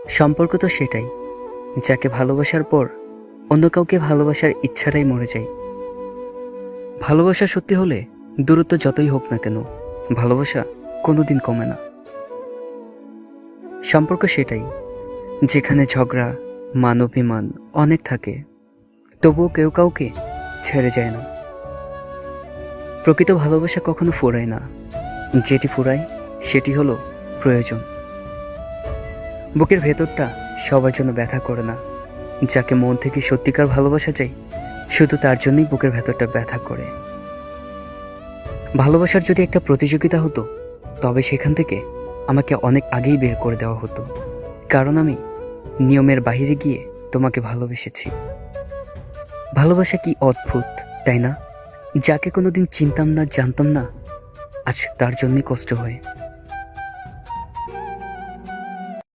সম্পর্ক তো সেটাই, যাকে ভালোবাসার পর অন্য কাউকে ভালোবাসার ইচ্ছাটাই মরে যায়। ভালোবাসা সত্যি হলে দূরত্ব যতই হোক না কেন, ভালোবাসা কোনোদিন কমে না। সম্পর্ক সেটাই, যেখানে ঝগড়া, মান অভিমান অনেক থাকে, তবুও কেউ কাউকে ছেড়ে যায় না। প্রকৃত ভালোবাসা কখনো ফুরায় না, যেটি ফুরায় সেটি হলো প্রয়োজন। বুকের ভেতরটা সবার জন্য ব্যথা করে না, যাকে মন থেকে সত্যিকার ভালোবাসা চাই শুধু তার জন্যই বুকের ভেতরটা ব্যথা করে। ভালোবাসার যদি একটা প্রতিযোগিতা হতো, তবে সেখান থেকে আমাকে অনেক আগেই বের করে দেওয়া হতো, কারণ আমি নিয়মের বাইরে গিয়ে তোমাকে ভালোবেসেছি। ভালোবাসা কি অদ্ভুত, তাই না? যাকে কোনোদিন চিনতাম না, জানতাম না, আজ তার জন্যই কষ্ট হয়।